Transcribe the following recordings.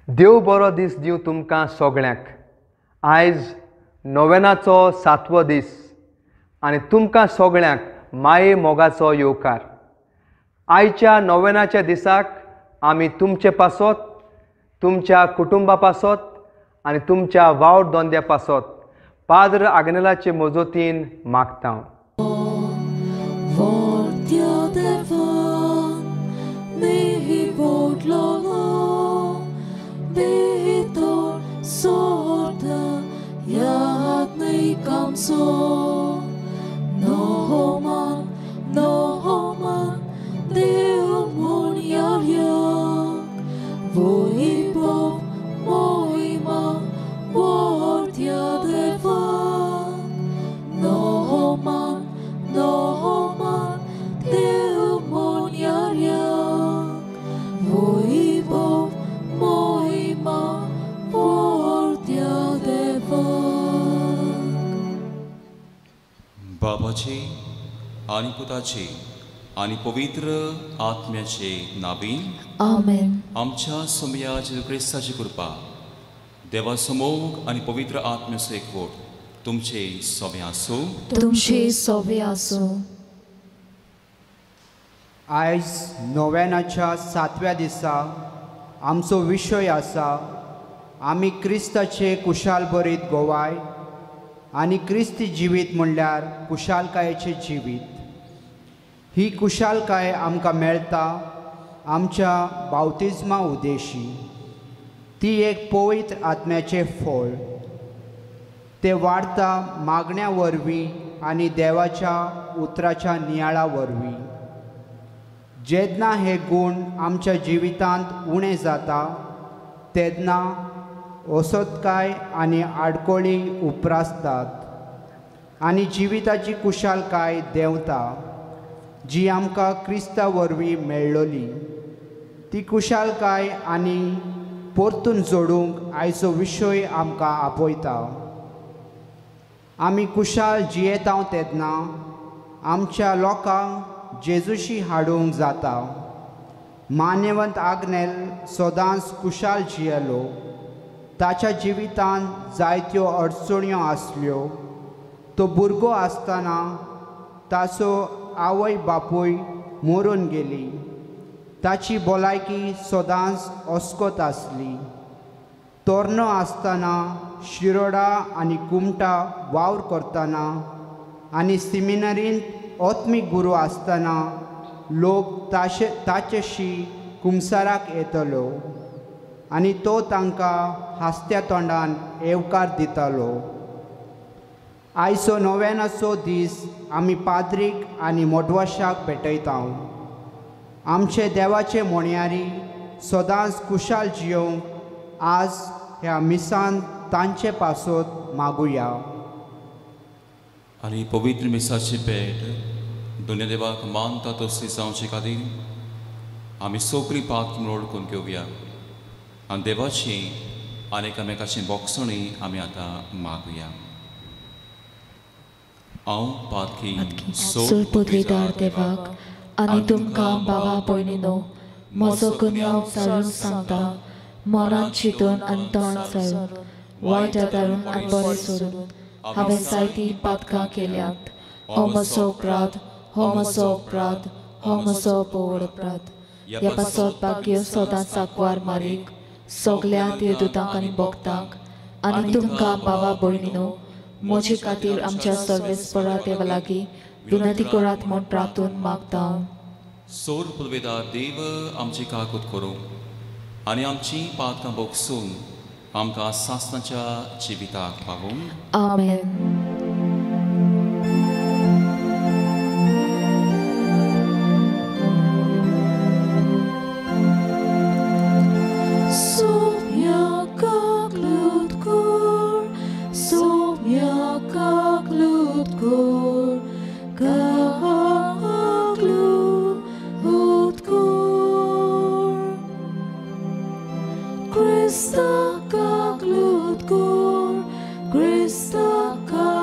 देव बरो दीस दिव तुमकां सगळ्यांक. आयज नोवेनाचो 7वो दीस आनी तुमकां सगळ्यांक माये मोगाचो येवकार. आयच्या नोवेनाच्या दिसाक आमी तुमचे पासत, तुमच्या कुटुंबा पासत आनी तुमच्या वावट दोंद्या पासत पाद्र आग्नेलाचे मजतीन मागता. बाबाचे आणि पुताचे आणि पवित्र आत्म्याचे नावीन आमेन. आमच्या सोमया जेजू ख्रिस्ताची कृपा, देवाचो मोग आणि पवित्र आत्म्याचो एकवट तुमचे सोबे आसूं. तुमचे सोबे आसूं. आयज नोवेनाच्या 7व्या दिसा आमचो विशय आसा आमी क्रिस्ताचे कुशाल बरीत गोवाय आनी क्रिस्ती जिवीत म्हणल्यार कुशालकायेचे जिवीत. ही कुशालकाय आमकां मेळटा आमच्या बावतिजमा उद्देशी. ती एक पवित्र आत्म्याचे फळ. ते वाडटा मागण्या वरवीं आनी देवाच्या उतराच्या नियाळा वरवीं. जेन्ना हे गूण आमच्या जिवितांत उणे जाता तेन्ना ओसोदकाय आनी आडकोळी उप्रासतात आनी जिविताची कुशालकाय देंवता जी आमकां क्रिस्ता वरवीं मेळ्ळोली. ती कुशालकाय आनी परतून जोडूंक आयचो विशय आमकां आपयता. आमी कुशाल जियेता तेन्ना आमच्या लोकांक जेजूशी हाडूंक जाता. मान्यवंत आग्नेल सदांच कुशाल जियेलो. ताच्या जिवितांत जायत्यो अडचण्यो आसल्यो. तो भुरगो आसतना ताचो आवय बापूय मरून गेली. ताची भलायकी सदांच अस्कोत आसली. तोरनो आसतना शिरोडा आनी कुमटा वावर करतना आनी सेमिनारींत ओत्मीक गुरू आसतना लोक ताचेशी कुमसाराक येतलो आनी तो तांकां हास्त्या तोंडान येवकार दितालो. आयचो नोवेनाचो दीस आमी पाद्रीक आनी मोडवाशाक भेटयता. आमचे देवाचे मोणयारी सदांच कुशाल जियोंक आज ह्या मिसान तांचे पासत मागुया. आनी पवित्र मिसाची भेट दुनिया देवाक मानता तसली जावचे खातीर आमी सगळीं पात ओळखून घेवया आनी देवाची आनी एकामेकाची बोगसणी आमी आतां मागुया. हांव पातकी सोल पदवीदार देवाक आनी तुमकां भावा भयणीनो म्हजो गुन्यांव चाळून सांगता. मनांत चिंतून आनी तोंड चाळून वायट आदारून आनी बरें सोडून हांवें जायतीं पातकां केल्यात. हो म्हजो अपराध, हो म्हजो अपराध, हो म्हजो पवड अपराध. ह्या पासत भाग्य सदांच आंकवार मारीक सगल्या देवदूतांक आनी भक्तांक आनी तुमकां भावा भयणीनो म्हजे खातीर आमच्या सर्वेस्परा देवा लागीं विनंती करात म्हूण प्रार्थून मागता. सोर पदवेदार देव आमची काकूत करूं आनी आमची पातकां बोगसून आमकां सासणाच्या जिविताक पावूंक. आमेन. Krista kak lut kor, Krista kak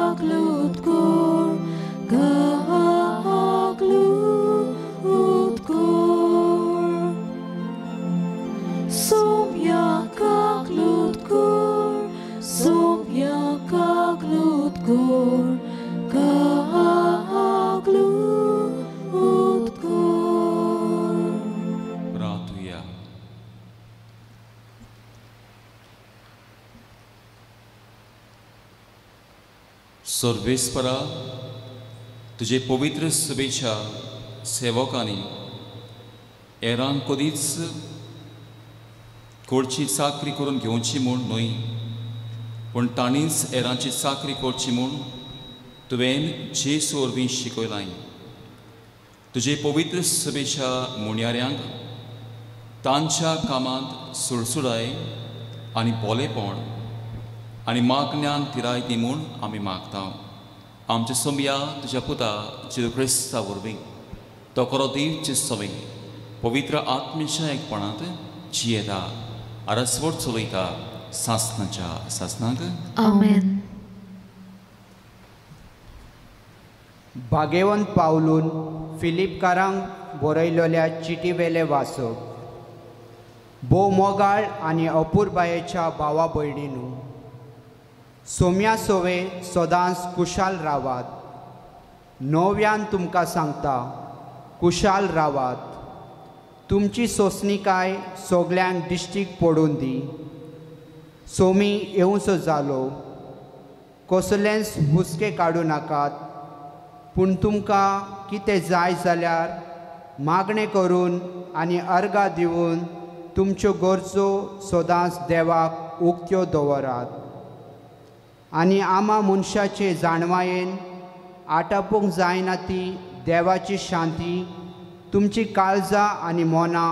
सर्वेस्परा तुझे पवित्र सभेच्या सेवकांनी एरांक कधीच कोडची चाकरी करून घेवची म्हूण न्हय, पूण तांणीच एरांची चाकरी करची म्हूण तुवें जेसू वरवीं शिकयलां. तुजे पवित्र सभेच्या मुण्याऱ्यांक तांच्या कामांत सुडसुडाय आनी बोलेपण आनी मागण्यान तिराय दी म्हूण आमी मागता. आमच्या सोम्या तुज्या पुता जेजू क्रिस्ता वरवीं तो खरो देवचे सवे पवित्र आत्मेच्या एकपणांत जियेता आरसवड चलयता सासनाच्या सासनाक. आमेन. भाग्यवंत पावलून फिलिपकारांक बरयलेल्या चिटी वेले वाचप. भोव मोगाळ आनी अपुरबायेच्या भावा भयणींनो, सोम्या सोवे सदांच कुशाल रावात. नव्यान तुमकां सांगता, कुशाल रावात. तुमची सोंसणीकाय सगल्यांक दिश्टीक पडून दी. सोमी येवचो जालो, कसलेंच हुस्के काडूं नाकात, पूण तुमकां कितें जाय जाल्यार मागणें करून आनी अर्गां दिवन तुमच्यो गरजो सदांच देवाक उक्त्यो दवरात. आनी आमा मनशाचे जाणवायेन आटापूंक जायना ती देवाची शांती तुमची काळजां आनी मोना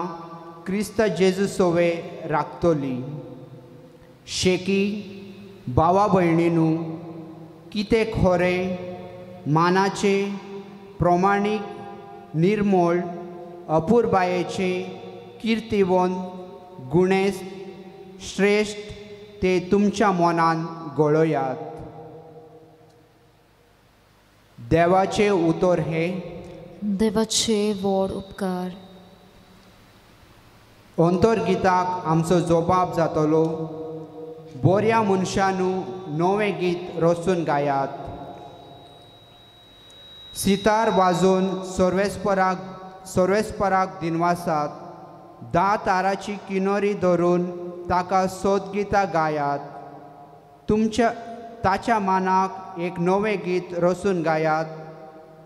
क्रिस्त जेजू सोवे राखतली. शेकी भावा भयणींनो, कितें खरें, मानाचे, प्रमाणीक, निर्मळ, अपुरबायेचे, किर्तिवंत, गुणेस्त, श्रेष्ठ ते तुमच्या मनान गळयात. देवाचे उतर हे. देवाचे व्हड उपकार. अंतर्गिताक आमचो जबाब जातलो. बऱ्या मनशानू नवें गीत रचून गायात. सितार वाजोवन सर्वेस्पराक दिनवासात. 10 ताराची किनोरी धरून ताका सोदगितां गायात. ताच्या मानाक एक नवें गीत रचून गायात.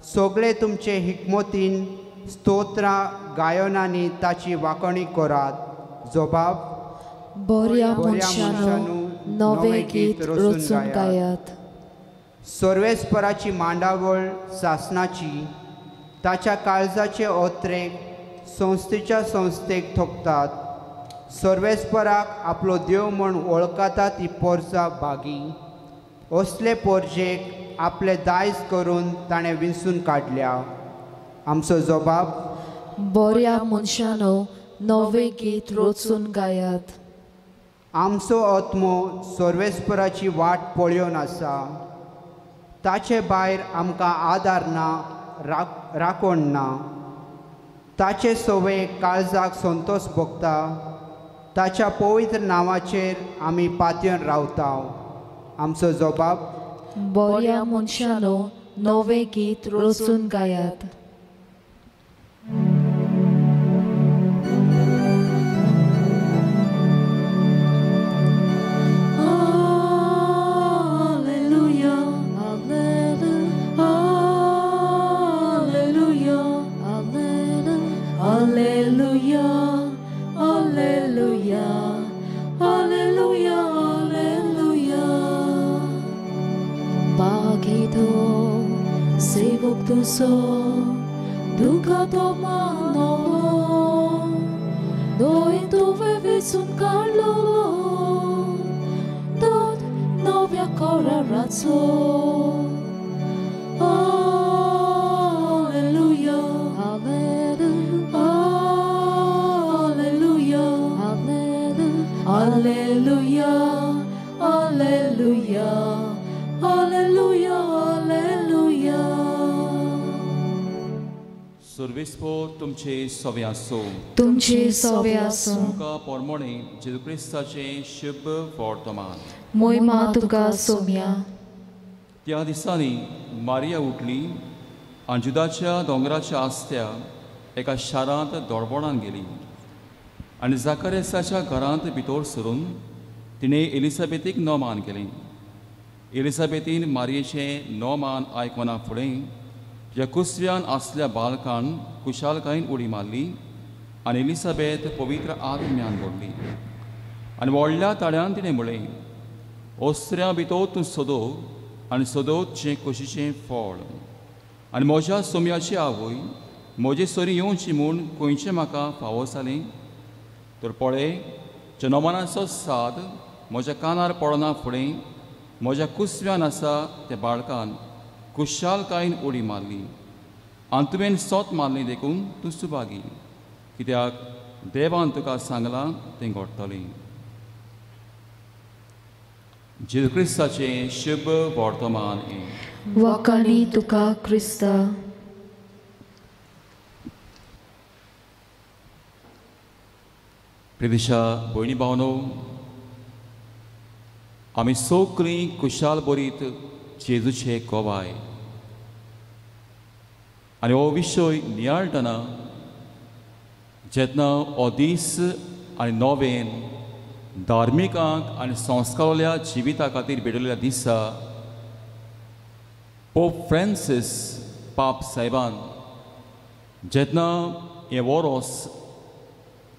सगळे तुमचे हिकमतीन स्तोत्रां गायनांनी ताची वाखणी करात. जबाब. बऱ्या मनशानो नवें गीत रचून गायात. सर्वेस्पराची मांडावळ सासनाची ताच्या काळजाचे ओत्रेक संस्थेच्या संस्थेक थोपतात. सर्वेस्पराक आपलो देव म्हूण वळखता ती पोरसां भागी. असले पोरजेक आपले दायज करून ताणें विंचून काडल्या. आमचो जबाब. बऱ्या मनशानो नवें गीत रचून गायात. आमचो आत्मो सर्वेस्पराची वाट पळयोवन आसा. ताचे भायर आमकां आदार ना, राखण ना. ताचे सवे काळजाक संतोश भोगता. ताच्या पवित्र नांवाचेर आमी पातयेवन रावता. आमचो जबाब. बऱ्या मनशानो नवें गीत रचून गायात. Duka tomano doi dove visun Carlo dot novia cora razzo. Alleluia, alleluia, alleluia, alleluia, alleluia, alleluia, alleluia. सर्वेस्पोर तुमचे सवे आसो. तुमचे सवे आसो. तुमकां पोरमोणे जेजू क्रिस्ताचे शुभ वर्तमान. मोहिमा तुका सोम्या. त्या दिसांनी मारिया उठली आनी जुदाच्या दोंगराच्या आस्त्या एका शारांत दोळपणान गेली आनी जाकारेसाच्या घरांत भितर सरून तिणें एलिझाबेथीक नोमान केलें. एलिझाबेथीन मारयेचें नोमान आयकना फुडें ह्या कुसऱ्यान आसल्या बालकान कुशालकायेन उडी मारली आनी एलिझाबेथ पवित्र आत्म्यान भरली आनी व्हडल्या ताळ्यान तिणें म्हळें, ओस्त्र्या भितर तूं सोदोव आनी सोदोवचें कुशीचें फळ आनी म्हज्या सोम्याची आवय म्हजे सोरी येवची म्हूण खंयचें म्हाका फावो जालें. तर पळय, जनोमानाचो साद म्हज्या कानार पडना फुडें म्हज्या कुसव्यान आसा त्या बाळकान कुशालकायेन उडी मारली आनी तुवें सोत मारलें देखून तूं सुभागी, कित्याक देवान तुका सांगलां तें घडटलें. जेजू क्रिस्ताचें शुभ वर्तमान. वखाणी तुका क्रिस्त. प्रिदिशा भयणी भावनो, आमी सगळीं कुशाल बरीत जेजूचे कोवाय आनी हो विशय नियाळटना जेन्ना हो दीस आनी नोवेन धार्मिकांक आनी संस्काराल्या जिविता खातीर भेटलेल्या दिसा पोप फ्रांसीस पाप साहेबान जेन्ना हें वरोस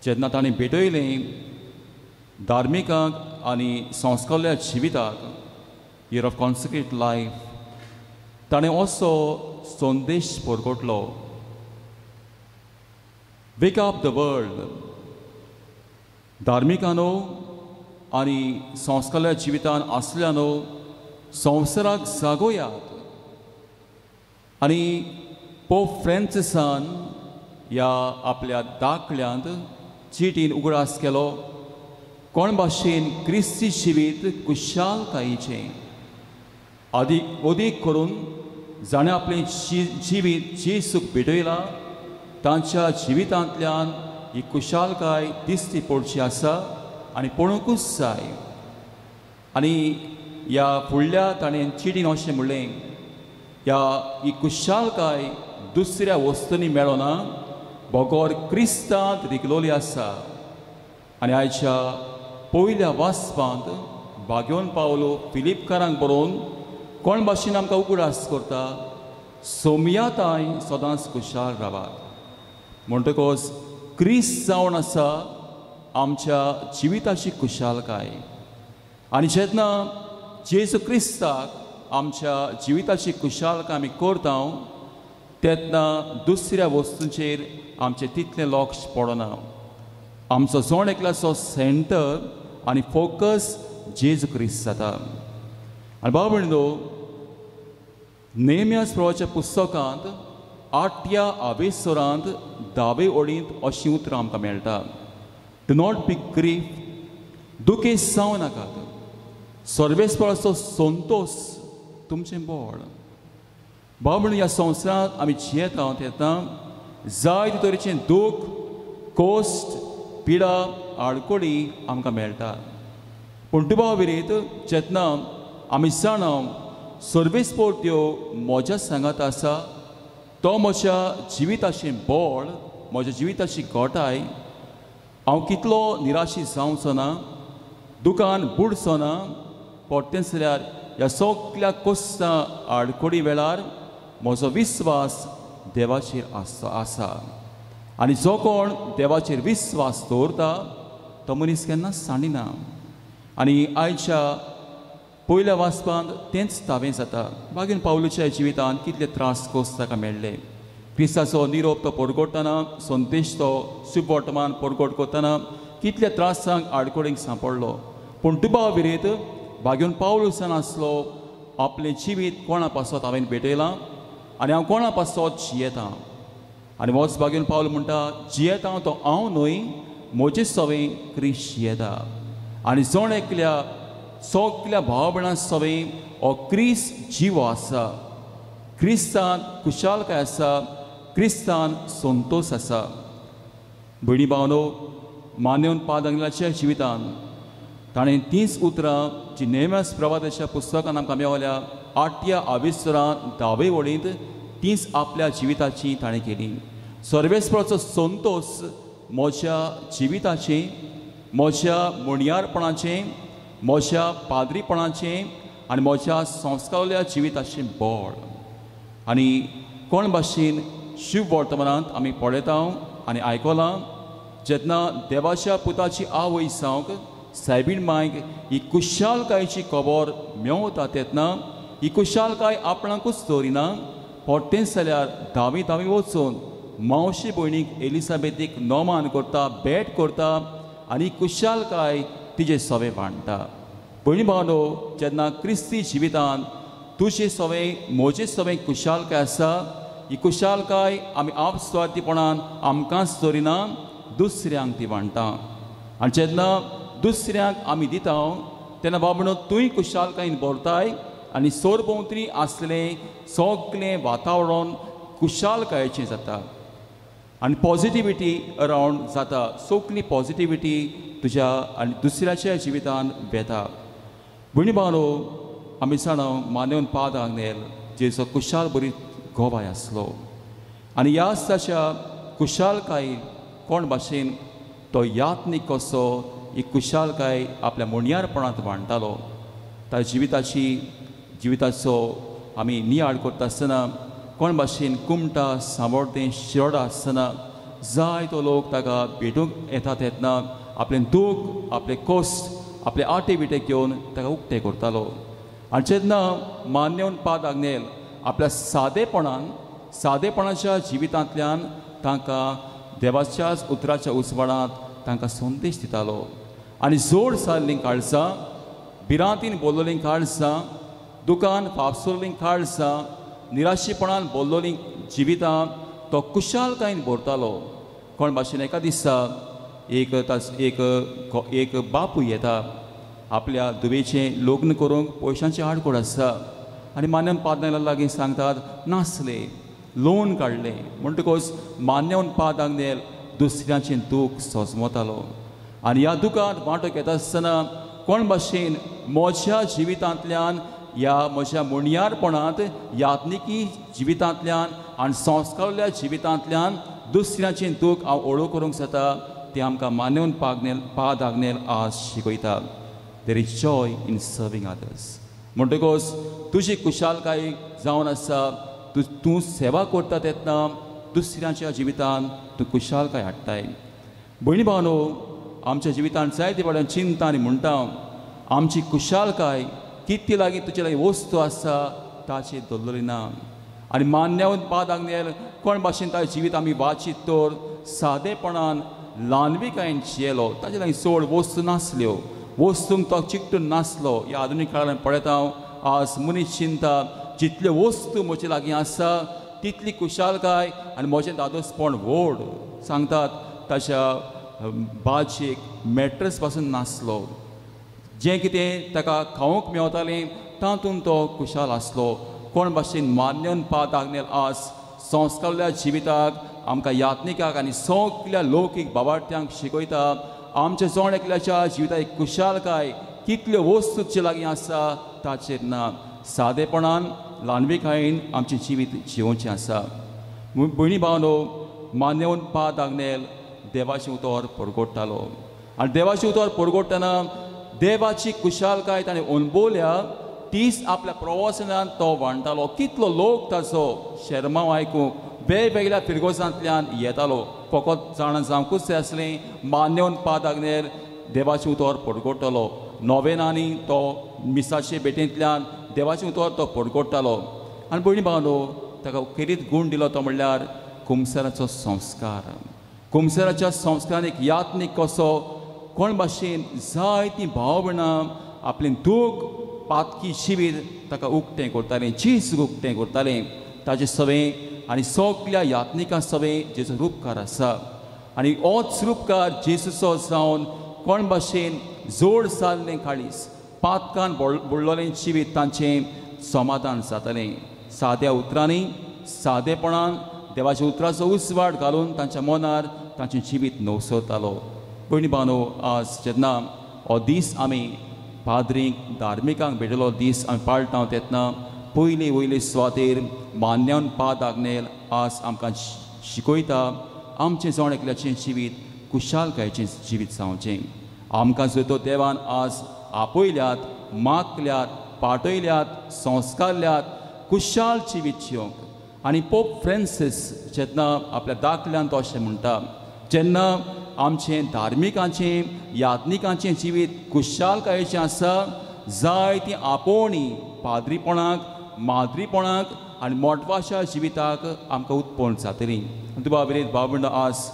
जेन्ना ताणें भेटयलें धार्मिकांक आनी संस्काराल्या जिविताक इयर ऑफ कॉन्सेक्रेट लायफ, ताणें असो संदेश परगटलो, वेक अप द वर्ल्ड. धार्मिकानो आनी संस्काराल्या जिवितान आसल्यानो संवसाराक जागोयात. आनी पोप फ्रांसिसान ह्या आपल्या दाखल्यांत चिटीन उगडास केलो, कोण भाशेन क्रिस्ती जिवीत कुशालकायेचें अदीक करून जाणें आपलें जिवीत जेसूक भेटयलां तांच्या जिवितांतल्यान ही कुशालकाय दिसती पडची आसा आनी पळोवंकूच जाय. आनी ह्या फुडल्या ताणें चिटीन अशें म्हणलें, ह्या ही कुशालकाय दुसऱ्या वस्तूंनी मेळना, भगोर क्रिस्तांत रिगलोली आसा. आनी आयच्या पयल्या वाचपांत भाग्योन पावलो फिलिपकारांक बरोवन कोण भाशेन आमकां उगडास करता, सोमयाताय सदांच कुशाल रावात. म्हणटकच क्रिस्त जावन आसा आमच्या जिविताची कुशालकाय. आनी जेन्ना जेजू क्रिस्ताक आमच्या जिविताची कुशालकाय आमी करता तेन्ना दुसऱ्या वस्तूंचेर आमचें तितलें लक्ष पडना. आमचो जोण एकल्याचो सेंटर आनी फोकस जेजू क्रिस्त जाता. आनी भाव भयणीनो, नेम्यास प्रवाच्या पुस्तकांत 8व्या आवेसरांत 10वे ओळींत अशीं उतरां आमकां मेळटा. डू नॉट बी ग्रीफ, दुखेस जावं नाकात, सर्वेस्पराचो संतोश तुमचें बोड. भाव भयणीनो, ह्या संवसारांत आमी जियेता तेन्ना जायते तरेचें दूख, कोश्ट, पिडा, आडकोडी आमकां मेळटा. पूण तुबा विरीत जेन्ना आमी जाणा सर्वेस्पोर त्यो म्हज्या सांगात आसा, तो म्हज्या जिविताचें बळ, म्हज्या जिविताची घोटाय, हांव कितलो निराशी जावचो ना, दुकान बुडचो ना, पडटें जाल्यार ह्या सगळ्या कोस्तां आडकोडी वेळार म्हजो विस्वास देवाचेर आसा. आनी जो कोण देवाचेर विस्वास दवरता तो मनीस केन्ना सांडिना. आनी आयच्या पयल्या वाचपांत तेंच तावें जाता. भागेन पावलुच्या जिवितांत कितले त्रास कोस ताका मेळ्ळे. क्रिस्ताचो निरोप तो परगडटना, संदेश तो शुभ वर्तमान परगट करतना कितल्या त्रासांक आडकोडेंक सांपडलो. पूण तुबा विरीत भागेन पावलुसान आसलो आपलें जिवीत कोणा पासत हांवें भेटयलां आनी हांव कोणा पासत जियेतां. आनी होच भागेन पावल म्हणटा, जियेता तो हांव न्हय, म्हजे सवें क्रिस्त जियेता. आनी जण एकल्या सगल्या भाव भयणां सवें हो क्रिस्त जिवो आसा. क्रिस्तान कुशालकाय आसा, क्रिस्तान संतोश आसा. भयणी भावनो, मानेवन पादांगलाच्या जिवितान ताणें तींच उतरां जी नेम्यास प्रवादाच्या पुस्तकान आमकां मेवल्या 8व्या आवेसरांत 10वे ओळींत तींच आपल्या जिविताची ताणें केली. सर्वेस्पराचो संतोश म्हज्या जिविताचें, म्हज्या मुणयारपणाचें, म्हज्या पाद्रीपणाचें आनी म्हज्या संस्कारल्या जिविताचें बळ आनी कोण भाशेन शुभ वर्तमानांत आमी पळयता आनी आयकलां जेन्ना देवाच्या पुताची आवय जावंक सायबीण मांयक ही कुशालकायेची खबर मेळटा तेन्ना ही कुशालकाय आपणाकूच दवरिना परतेंच जाल्यार धावी वचून मावशी भयणीक एलिझाबेथीक नोमान करता भेट करता आनी कुशालकाय तिजे सवे मांडटा. भयणी भावनो, जेन्ना क्रिस्ती जिवितांत तुजे सवे म्हजे सवे कुशालकाय आसा, ही कुशालकाय आमी आपस्वार्थीपणान आमकांच दवरिना, दुसऱ्यांक ती वांटा. आनी जेन्ना दुसऱ्यांक आमी दिता तेन्ना बाबणो तूंय कुशालकायेन भरताय आनी सोरभोंवतणी आसलेलें सगळें वातावरण कुशालकायेचें जाता आनी पॉजिटिविटी अरावंड जाता. सगळी पॉजिटिविटी तुज्या आनी दुसऱ्याच्या जिवितांत येता. भयणी भावनो, आमी जाणा मानेवन पाद आग्नेल जेचो कुशाल बरी गोबाय आसलो आनी ह्या ताच्या कुशालकाय कोण भाशेन तो यात्नीक कसो ही कुशालकाय आपल्या मुणयारपणांत मांडटालो. ताच्या जिविताचो आमी नियाळ करता आसतना कोण भाशेन कुमटा सांबाळतें शिरोडा आसतना जायतो लोक ताका भेटूंक येता तेन्ना आपलें दूख, आपले कश्ट, आपले आटे बिटे घेवन ताका उक्तें करतालो. आनी जेन्ना मान्यवन पाद आग्नेल आपल्या सादेपणाच्या जिवितांतल्यान तांकां देवाच्याच उतराच्या उजवाडांत तांकां संदेश दितालो आनी जोड जाल्लीं काळजां, भिरांतीन बोल्लोलीं काळजां, दुकान फापसोल्लीं काळजां, निराशेपणान बोल्लोलीं जिवितां तो कुशालकायेन भरतालो. कोण भाशेन एका दिसा एक बापूय येता. आपल्या धुवेचें लग्न करूंक पयशांची आडकोड आसा आनी मान्यवन पाद्यां लागीं सांगतात नासले, लोन काडलें म्हणटकच मान्यवन पाद आग्नेल दुसऱ्याचें दूख सोजमतालो आनी ह्या दुखांत वांटो घेता आसतना कोण भाशेन म्हज्या जिवितांतल्यान ह्या म्हज्या मुणयारपणांत यात्निकी जिवितांतल्यान आनी संस्कारल्या जिवितांतल्यान दुसऱ्याचें दूख हांव ओळो करूंक जाता तें आमकां मान्यवन पाद आग्नेल आज शिकयता. There is joy in serving others. म्हणटकच तुजी कुशालकाय जावन आसा, तूं सेवा करता तेन्ना दुसऱ्याच्या जिवितांत तूं कुशालकाय हाडटाय. भयणी भावनो, आमच्या जिवितांत जायते फावटी चिंता आनी म्हणटा आमची कुशालकाय कितली लागीं तुजे लागीं वस्तू आसा ताचेर दवरली ना. आनी मान्यवन पाद आग्नेल कोण भाशेन ताचें जिवीत आमी वाचीत तर सादेपणान ल्हानविकायेन जियेलो. ताचे लागीं चड वस्तू नासल्यो, वस्तूंक तो चिकटून नासलो. ह्या आधुनीक काळान पळयता आज मनीस चिंता जितल्यो वस्तू म्हजे लागीं आसा तितली कुशालकाय आनी म्हजें दादोसपण व्हड. सांगतात ताच्या बाजयेक मॅट्रस पासून नासलो. जें कितें ताका खावंक मेवतालें तातूंत तो कुशाल आसलो. कोण भाशेन मान्यवन पाद आग्नेल आज संस्कारल्या जिविताक आमकां यात्निकाक आनी सगळ्या लौकीक बाबार्थ्यांक शिकयता आमच्या जोण एकल्याच्या जिविताक कुशालकाय कितल्यो वस्तू तुजे लागीं आसा ताचेर ना. सादेपणान ल्हानविकायेन आमचें जिवीत जिवोवचें आसा. भयणी भावनो, मान्यवन पाद आग्नेल देवाचें उतर परगोडटालो आनी देवाचें उतर परगोडटना देवाची कुशालकाय ताणें अणभवल्या तीच आपल्या प्रवासनांत तो वांडटालो. कितलो लोक ताचो शर्माव आयकूंक वेगवेगळ्या फिरगोसांतल्यान येतालो. फकत जाणां जावंकूच जाय आसलें मान्यवन पाद आग्नेल देवाचें उतर परगोडटालो. नोवेनांनी तो मिसाचे भेटेंतल्यान देवाचें उतर तो परगोडटालो. आनी भयणी भावनो, ताका खेरीत गूण दिलो तो म्हणल्यार कुमसाराचो संस्कार. कुमसाराच्या संस्कारान एक यात्नीक कसो कोण भाशेन जायतीं भाव भयणां आपलें दूख पातकी जिवीत ताका उक्तें करतालें, चीज उक्तें करतालें. ताजें सवें आनी सगळ्या यात्निकां सवें जेचो रूपकार आसा आनी होच रूपकार जेसूचो जावन कोण भाशेन जोड जाल्लें काळीस पातकान बुडलोलें जिवीत तांचें समाधान जातालें. साद्या उतरांनी सादेपणान देवाच्या उतराचो उजवाड घालून तांच्या मनार तांचें जिवीत नवसवतालो. भयणी भावनो, आज जेन्ना हो दीस आमी पाद्रींक धार्मिकांक भेटलो दीस आमी पाळटा तेन्ना पयले सुवातेर मान्यवन पाद आग्नेल आज आमकां शिकयता आमचें जोण एकल्याचें जिवीत कुशालकायेचें जिवीत जावचें. आमकां जो तो देवान आज आपयल्यात, मागल्यात पाठयल्यात संस्कारल्यात कुशाल जिवीत जियोंक आनी पोप फ्रांसीस जेन्ना आपल्या दाखल्यान तो अशें म्हणटा जेन्ना आमचें धार्मिकांचें यात्निकांचें जिवीत कुशालकायेचें आसा जाय ती आपोवणी पाद्रीपणाक माद्रीपणाक आनी मोठवाशा जिविताक आमकां उत्पन्न जातली तुबा विरेत भावंड आज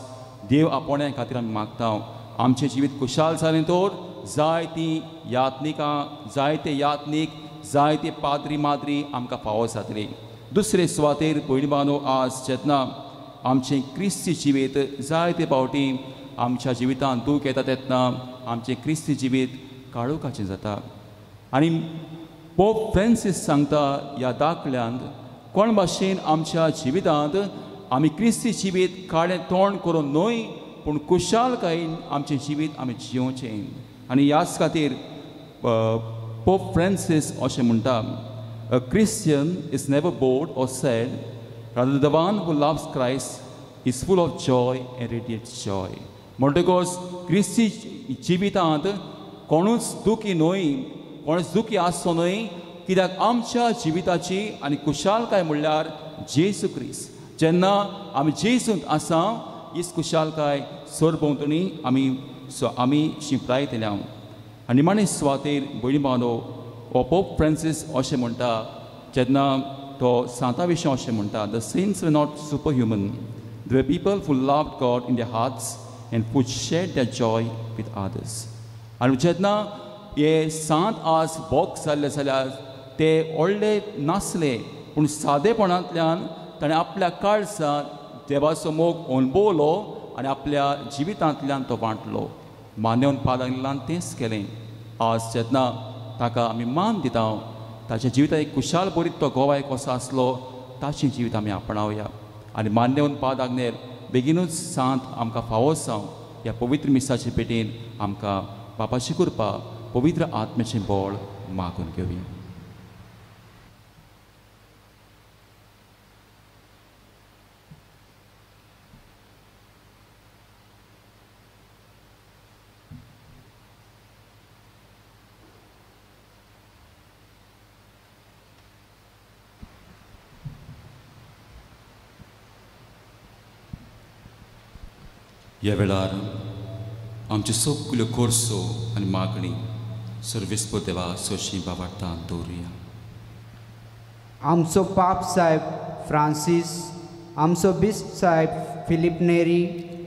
देव आपोवण्या खातीर आमी मागता आमचें जिवीत कुशाल जालें तर जाय ती यात्निकां जायते यात्नीक जायते पाद्री माद्री आमकां फावो जातली दुसरे सुवातेर पयली बांदो आज जेन्ना आमचें क्रिस्ती जिवीत जायते फावटी आमच्या जिवितांत दूख येता तेन्ना आमचें क्रिस्ती जिवीत काळोखाचें जाता आनी पोप फ्रांसीस सांगता ह्या दाखल्यांत कोण भाशेन आमच्या जिवितांत आमी क्रिस्ती जिवीत काळें तोंड करून न्हय पूण कुशालकायेन आमचें जिवीत आमी जियोवचें आनी ह्याच खातीर पोप फ्रांसीस अशें म्हणटा A Christian is never bored or sad. Rather, the one who loves Christ is full of joy and radiates joy. म्हणटकच क्रिस्ती जिवितांत कोणूच दुखी न्हय कोणूच दुखी आसचो न्हय कित्याक आमच्या जिविताची आनी कुशालकाय म्हणल्यार जेजू क्रिस्त जेन्ना आमी जेजूंत आसा हीच कुशालकाय सरभोंवतणी आमी शिंपरायतल्या आनी निमाणे सुवातेर भयणी बांदो पोप फ्रांसीस अशें म्हणटा जेन्ना तो सांता विशीं अशें म्हणटा the saints were not super human they were people who loved God in their hearts and who shared their joy with others आनी जेन्ना हे सांत आज बॉक्स जाल्ले जाल्यार ते व्हडले नासले पूण सादेपणांतल्यान ताणें आपल्या काळजांत देवाचो मोग अणभवलो आनी आपल्या जिवितांतल्यान तो वांटलो मानेवन पादांतल्यान तेंच केलें आज जेन्ना ताका आमी मान दिता ताच्या जिवितांत एक कुशाल बरीत तो गोवाय कसो आसलो ताचें जिवीत आमी आपणावया आनी मान्यवन पाद आग्नेर बेगीनूच सांत आमकां फावो जावं ह्या पवित्र मिसाचे पेटेन आमकां बापाची कृपा पवित्र आत्म्याचें बळ मागून घेवया ह्या वेळार आमच्यो सगल्यो कोर्सो आनी मागणी सर्वेस्पर देवा सोशी बाबार्थान दवरुया आमचो पाप साहेब फ्रांसीस आमचो बिस्प साहेब फिलीप नेरी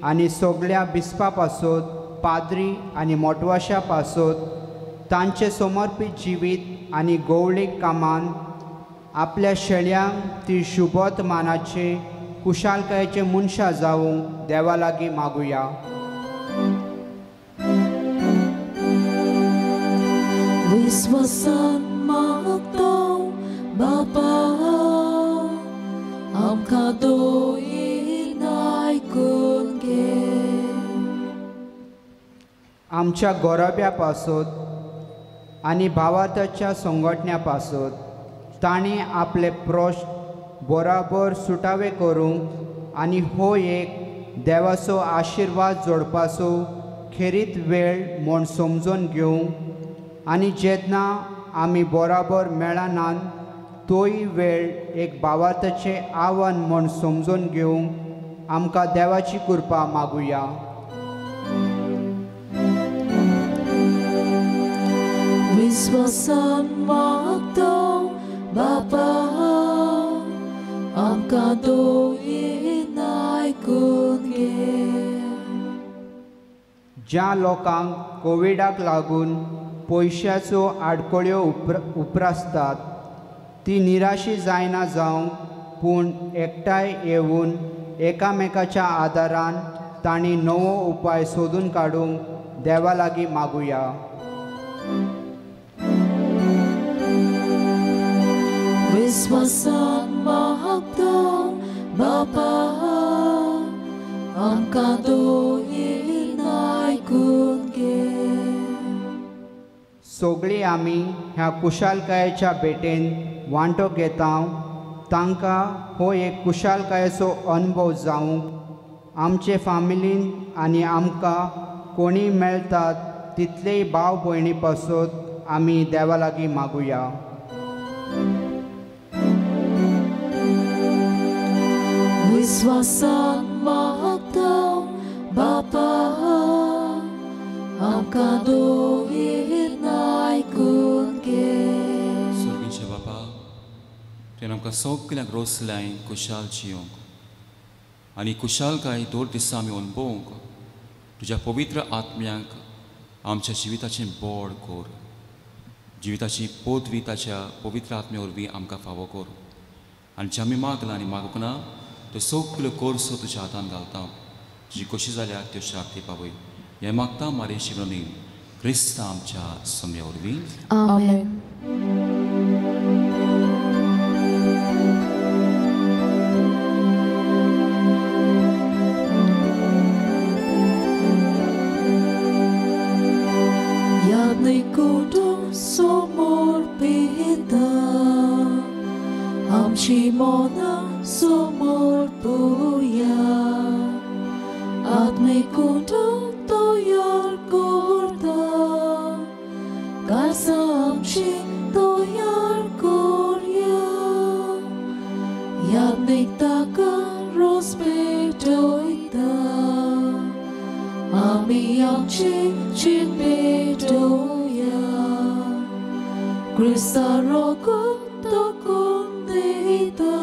आनी सगळ्या बिस्पा पासत पाद्री आनी मोटवाशा पासत तांचे समर्पीत जिवीत आनी गवळीक कामान आपल्या शेळ्यांक ती शुभत मानाचे कुशालकायेचे मनशां जावंक देवा लागीं मागुया विस्वासान मागता बापा आमकां दोयीन आयकून घे आमच्या गोरब्या पासत आनी भावाताच्या संघटण्या पासत तांणी आपले प्रोश्ट बराबर सुटावे करूंक आनी हो एक देवाचो आशिर्वाद जोडपाचो खेरीत वेळ म्हूण समजून घेवंक आनी जेन्ना आमी बराबर मेळनात तोय वेळ एक भावाताचें आव्हान म्हूण समजून घेवंक आमकां देवाची कृपा मागुया विस्वासान मागता बापा आमकां दोयीन आयकून घे ज्या लोकांक कोविडाक लागून पयशांचो आडकोळ्यो उप्रासतात ती निराशी जायना जावंक पूण एकठांय येवन एकामेकाच्या आदारान तांणी नवो उपाय सोदून काडूंक देवा लागीं मागुया विस्वासान मागता बापा आमकां दोयीन आयकून घे सगळीं आमी ह्या कुशालकायेच्या भेटेन वांटो घेता तांकां हो एक कुशालकायेचो अनुभव जावंक आमचे फामिलीन आनी आमकां कोणी मेळटात तितलेय भाव भयणी पासत आमी देवा लागीं मागुया Wiswasan magdaw Bapa ang kaduhit na ikunke. स्वर्गीय बापा तुवें आमकां सगळ्यांक रोसलाय कुशाल जियोंक आनी कुशालकाय दोन दिसां आमी अणभवूंक तुज्या पवित्र आत्म्याक आमच्या जिविताचें बोड कोर जिविताची पदवी ताच्या पवित्र आत्म्या वरवीं आमकां फावो कोर आनी जे आमी मागला आनी मागूंक ना त्यो सगल्यो कोर्सो तुज्या हातान घालता जी कशी जाल्या त्यो शाक्ती पावय हें मागता मारे शिवनी क्रिस्त आमच्या सम्या वरवीं Amen. Yadnej kudu somor pita Amci mona somor puya Adme kudu toyar korda Garsa amci toyar korya Yadnej taka rozpetoita Ami amci cinpedoya Krista roko tokondita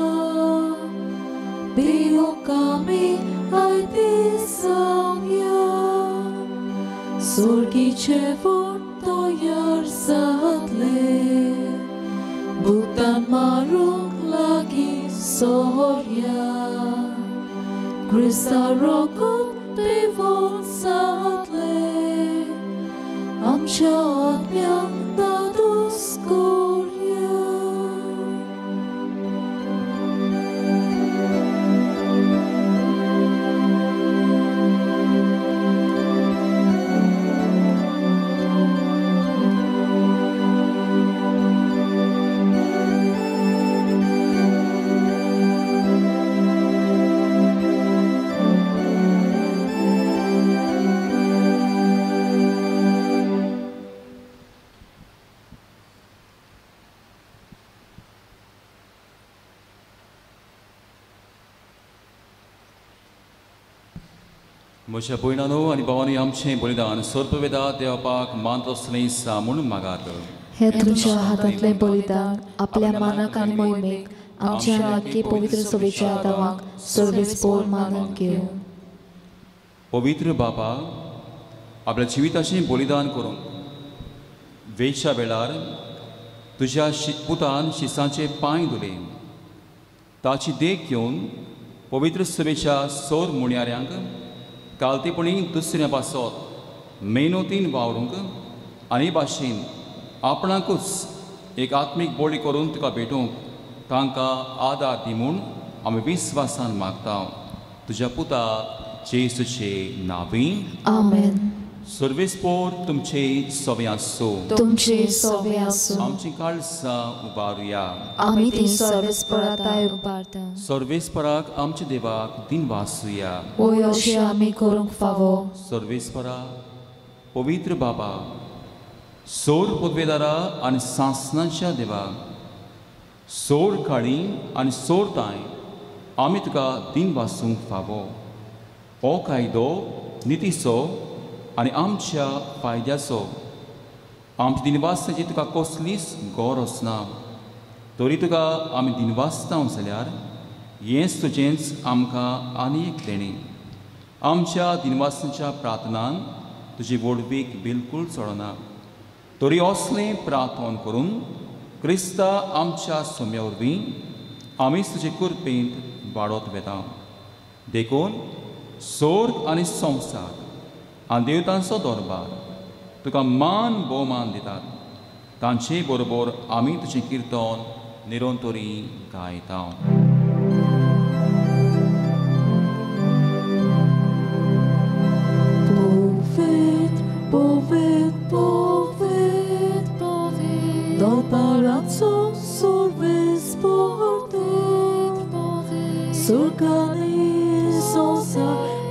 Bio kami ay pisamya Surgi cevor toyar satle Bukan maruk lagi sorya Krista roko Pivot satle Amcia atmia dadus gloria म्हज्या भयणानो आनी भावांनी आमचें बलिदान सर्पवेदा देवपाक मानत आसलें म्हूण मागात हे तुमच्या हातांतले बलिदान आपल्या मानाक आनी मोहिमेक आमच्या नाटकी पवित्र सभेच्या दावाक सर्वेस्पोर मानून घेवं पवित्र बापा आपल्या जिविताचें बलिदान करूंक वेच्या वेळार तुज्या पुतान शिसांचे पांय धुले ताची देख घेवन पवित्र सभेच्या सोर मुण्याऱ्यांक कालतेपणी दुसऱ्या पासत मेहनतीन वावरूंक आनी भाशेन आपणाकूच एक आत्मीक बोळी करून तुका भेटूंक तांकां आदार दी म्हूण आमी विस्वासान मागता तुज्या पुता जेसूचे नांवी आमेन सर्वेस्पोर तुमचे सवे आसूं तुमचे सवे आसूं आमची काळसां उबारुया आमी ती सर्वेस्पराताय उबारता सर्वेस्पराक आमच्या देवाक दिन वासुया ओय अशें आमी करूंक फावो सर्वेस्परा पवित्र बाबा सोर पदवेदारा आनी सासणाच्या देवा सोर काळी आनी सोर ताय आमी तुका दिन वासूंक फावो हो कायदो नितीचो आनी आमच्या फायद्याचो आमच्या दिनवासनाची तुका कसलीच गरज ना तरी तुका आमी दिनवासता जाल्यार हेंच तुजेंच आमकां आनी एक देणें आमच्या दिनवासनाच्या प्रार्थनान तुजी वडवीक बिलकूल चडना तरी असलें प्रार्थन करून क्रिस्ता आमच्या सोम्या वरवीं आमीच तुजे कृपेंत वाडत वेता देखून स्वर्ग आनी संवसार आनी देवतांचो दरबार तुका मान भोवमान दितात तांचे बरोबर आमी तुजें किर्तन निरंतरी गायता Palazzo sorvesportet Surcani sosa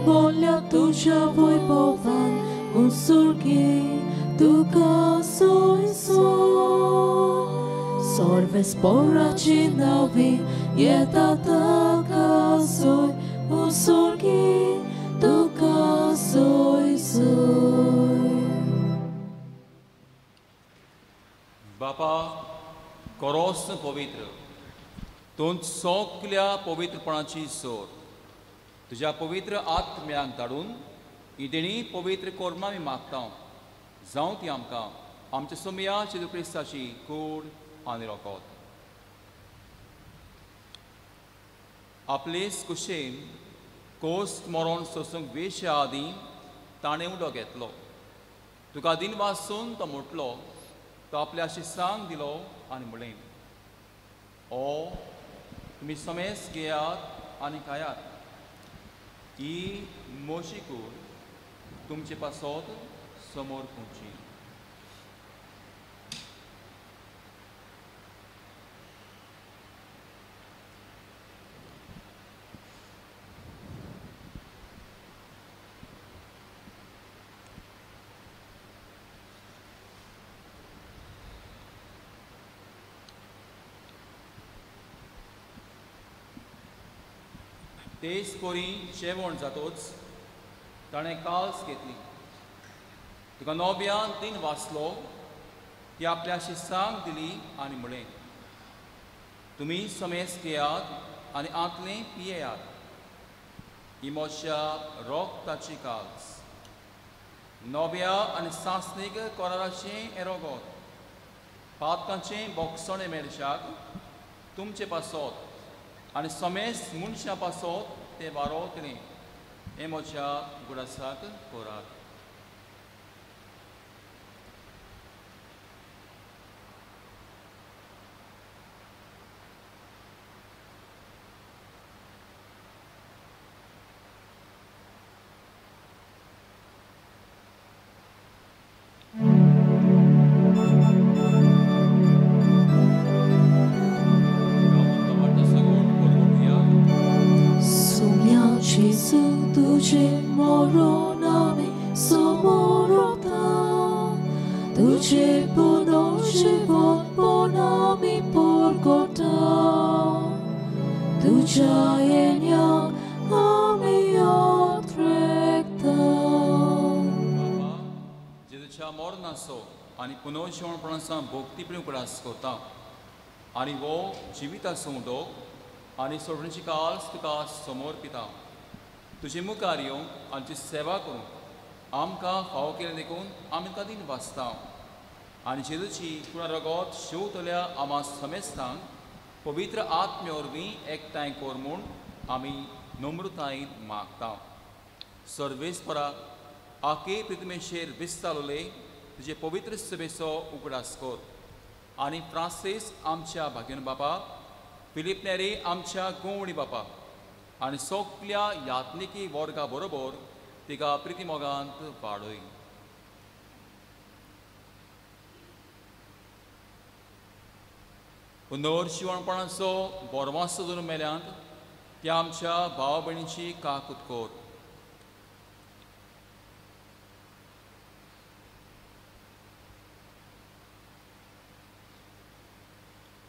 Voglia tuja voi povan Un surghi tu caso in so Sorvesporaci nowi, jeta taka soj, usurgi tuka soj soj. बापा करोस पवित्र तूं सगल्या पवित्रपणाची सोर तुज्या पवित्र आत्म्याक धाडून ही तेणी पवित्र कोर्मां आमी मागता जावं ती आमकां आमच्या सोमया जेजू क्रिस्ताची कूड आनी रोकोत. आपलेच कुशेन कोस्त मरोन सोसूंक वेशा आदीं ताणें उडो घेतलो. तुका दिन वाचून तो म्हटलो, तो आपल्या शिसांक दिलो आनी म्हणलें, ओ तुमी समेस घेयात आनी खायात. ही मोशी कूड तुमचे पासत समोर पोवची. तेच पोरी जेवण जातोच ताणें काल्स घेतली. तुका नोव्यान दिन वाचलो ती आपल्या शिसांक दिली आनी म्हणलें, तुमी समेस घेयात आनी आंतलें पियेयात. ही म्हज्या रोगताची काल्स. नव्या आनी सासणीक कोराराचें हें रोगोत. पातकांचें बोगसणें मेरशाक तुमचे पासत आनी समेस मनशां पासत तें वारोतलें. हें म्हज्या गुडासाक कोरात. Gesù duce moronami somorota, duce bonoce vot bonami porgota, duce enya amiot recta. जेजूच्या मोरनाचो आनी पुनर्जीवणपणाचो भोगती प्रेमपणास कोता आनी वो जिविताचो उदक आनी सोडणीची काल्स तुका समोर पिता. तुजे मुखार येवन आमची सेवा करूं आमकां फावो केलें देखून आमी तुका दिन वाचता. आनी जेजूची कुणा रगत शेवतल्या आमा समेस्तांक पवित्र आत्मे वरवीं एकठांय कोर म्हूण आमी नम्रतायेन मागता. सर्वेस्परा आखे पृथ्वीचेर विस्तारले तुजे पवित्र सभेचो उगडास कर. आनी फ्रांसीस आमच्या भाग्यन बापा, फिलीप नेरी आमच्या गोवणी बापा आनी सगल्या यात्निकी वर्गा बरोबर तिका प्रिती मोगांत वाडय. पुनर्जीवणपणाचो बोरवासो धरून मेल्यांत त्या आमच्या भावा भयणीची काकूत कर.